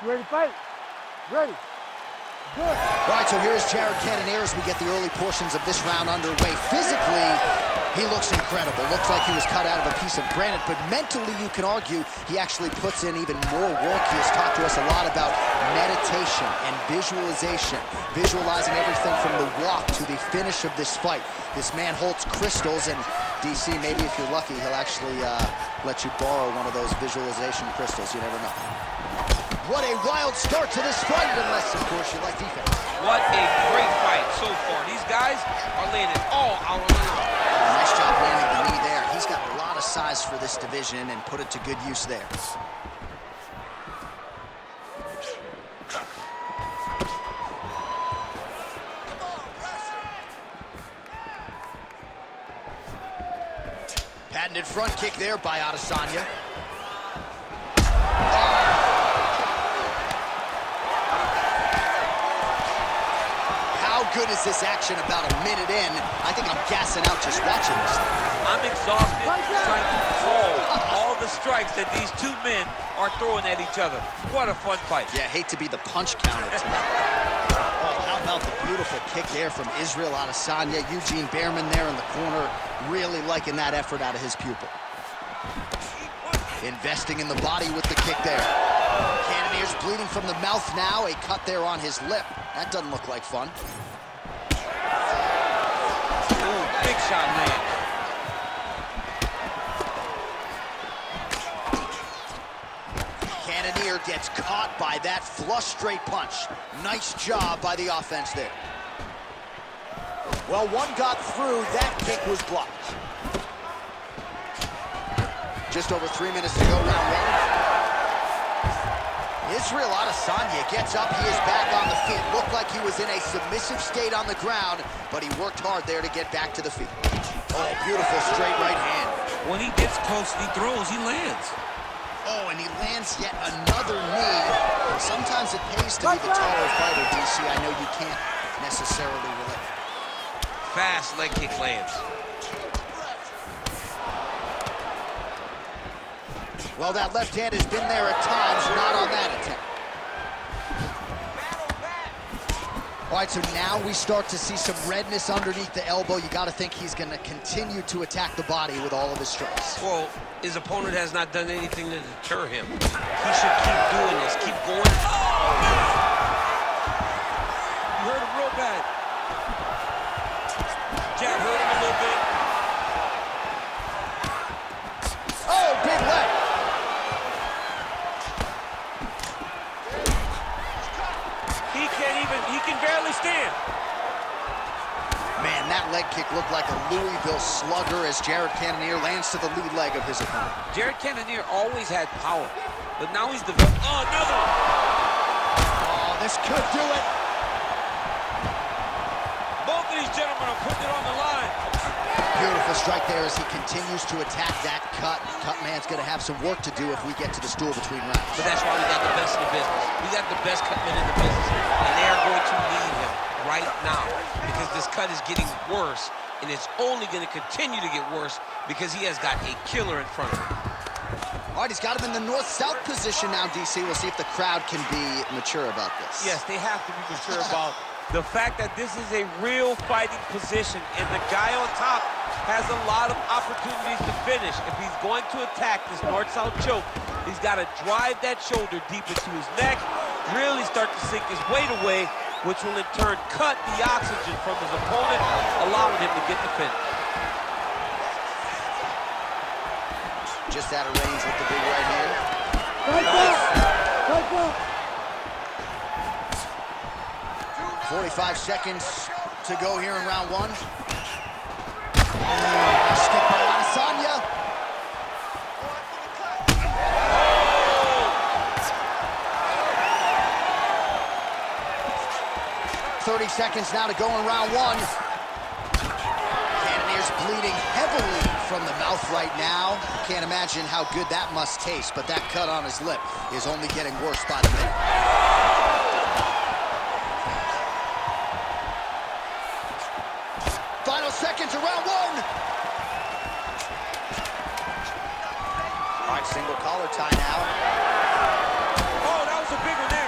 You ready to fight? Ready. Good. All right, so here's Jared Cannonier as we get the early portions of this round underway. Physically, he looks incredible. Looks like he was cut out of a piece of granite, but mentally, you can argue he actually puts in even more work. He has talked to us a lot about meditation and visualization, visualizing everything from the walk to the finish of this fight. This man holds crystals, and DC, maybe if you're lucky, he'll actually let you borrow one of those visualization crystals. You never know. What a wild start to this fight, unless, of course, you like defense. What a great fight so far. These guys are laying it all out on the line. Nice job landing the knee there. He's got a lot of size for this division and put it to good use there. Patented front kick there by Adesanya. How good is this action about a minute in? I think I'm gassing out just watching this thing. I'm exhausted trying to call all the strikes that these two men are throwing at each other. What a fun fight. Yeah, hate to be the punch counter tonight. Oh, how about the beautiful kick there from Israel Adesanya. Eugene Behrman there in the corner, really liking that effort out of his pupil. Investing in the body with the kick there. Cannonier's bleeding from the mouth now. A cut there on his lip. That doesn't look like fun. Ooh, big shot man. Cannonier gets caught by that flush straight punch. Nice job by the offense there. Well, one got through. That kick was blocked. Just over 3 minutes to go, round one. Israel Adesanya gets up. He is back on the feet. Looked like he was in a submissive state on the ground, but he worked hard there to get back to the feet. Oh, beautiful straight right hand. When he gets close, he throws, he lands. Oh, and he lands yet another knee. Sometimes it pays to be the taller fighter, DC. I know you can't necessarily relate. Fast leg kick lands. Well, that left hand has been there at times, not on that attempt. All right, so now we start to see some redness underneath the elbow. You got to think he's going to continue to attack the body with all of his strikes. Well, his opponent has not done anything to deter him. He should keep doing this, keep going. You hurt him real bad. Jab hurt him a little bit. Oh, big leg. He can barely stand. Man, that leg kick looked like a Louisville slugger as Jared Cannonier lands to the lead leg of his opponent. Jared Cannonier always had power, but now he's developed. Oh, another one. Oh, this could do it. Both of these gentlemen are putting it on the line. Beautiful strike there as he continues to attack that cut. Cut man's going to have some work to do if we get to the stool between rounds. But that's why we got the best in the business. We got the best cut men in the business, and they are going to need him right now because this cut is getting worse, and it's only going to continue to get worse because he has got a killer in front of him. All right, he's got him in the north-south position now, DC. We'll see if the crowd can be mature about this. Yes, they have to be mature about the fact that this is a real fighting position, and the guy on top has a lot of opportunities to finish. If he's going to attack this north-south choke, he's got to drive that shoulder deep into his neck, really start to sink his weight away, which will in turn cut the oxygen from his opponent, allowing him to get the finish. Just out of range with the big right hand. Nice. 45 seconds to go here in round one. Nice kick by Adesanya. Oh. 30 seconds now to go in round one. Cannonier's bleeding heavily from the mouth right now. Can't imagine how good that must taste, but that cut on his lip is only getting worse by the minute. Final seconds of round one. All right, single collar tie now. Oh, that was a big one there.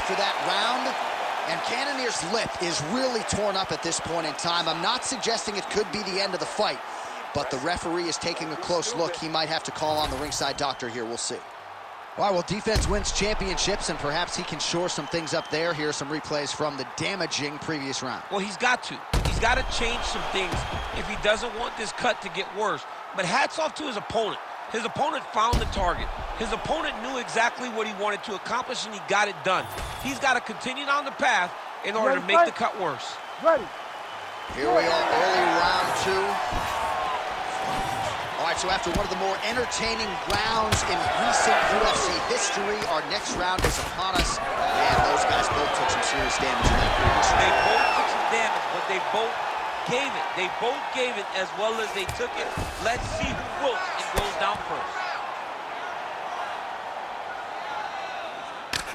after that round. And Cannonier's lip is really torn up at this point in time. I'm not suggesting it could be the end of the fight, but the referee is taking a close look. He might have to call on the ringside doctor here. We'll see. All right, well, defense wins championships, and perhaps he can shore some things up there. Here are some replays from the damaging previous round. Well, he's got to. He's got to change some things if he doesn't want this cut to get worse. But hats off to his opponent. His opponent found the target. His opponent knew exactly what he wanted to accomplish, and he got it done. He's got to continue down the path in order to make the cut worse. Ready. Here we are, early round 2. All right, so after one of the more entertaining rounds in recent UFC history, our next round is upon us. And those guys both took some serious damage in that previous round. They both took some damage, but they both gave it. They both gave it as well as they took it. Let's see who wilts and goes down first.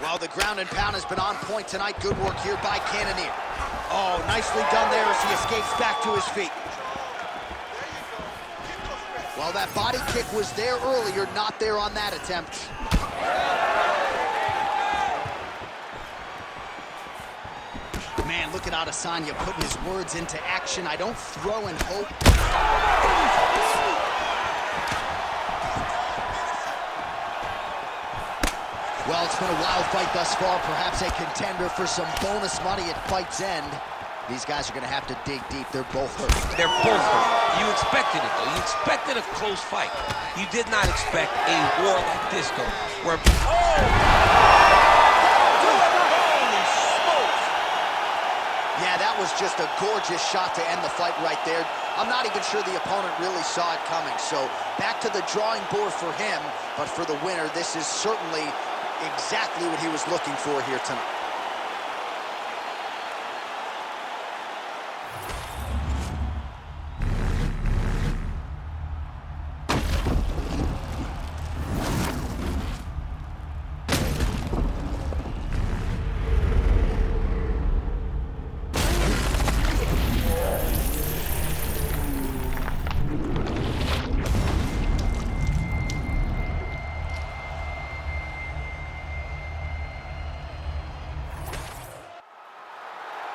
Well, the ground and pound has been on point tonight. Good work here by Cannonier. Oh, nicely done there as he escapes back to his feet. Well, that body kick was there earlier, not there on that attempt. Man, look at Adesanya putting his words into action. I don't throw and hope. Well, it's been a wild fight thus far, perhaps a contender for some bonus money at fight's end. These guys are going to have to dig deep. They're both hurt. They're both hurt. You expected it, though. You expected a close fight. You did not expect a war like this, though, where... Yeah, that was just a gorgeous shot to end the fight right there. I'm not even sure the opponent really saw it coming. So back to the drawing board for him, but for the winner, this is certainly exactly what he was looking for here tonight.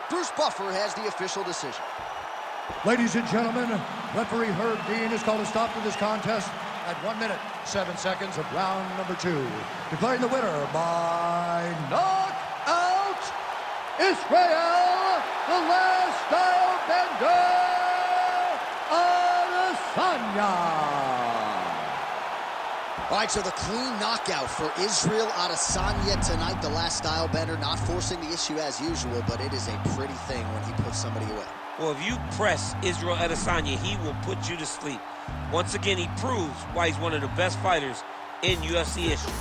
Bruce Buffer has the official decision. Ladies and gentlemen, referee Herb Dean has called a stop to this contest at 1 minute, 7 seconds of round number 2. Declaring the winner by knockout, Israel, the last style bender, Adesanya. All right, so the clean knockout for Israel Adesanya tonight. The last style bender, not forcing the issue as usual, but it is a pretty thing when he puts somebody away. Well, if you press Israel Adesanya, he will put you to sleep. Once again, he proves why he's one of the best fighters in UFC history.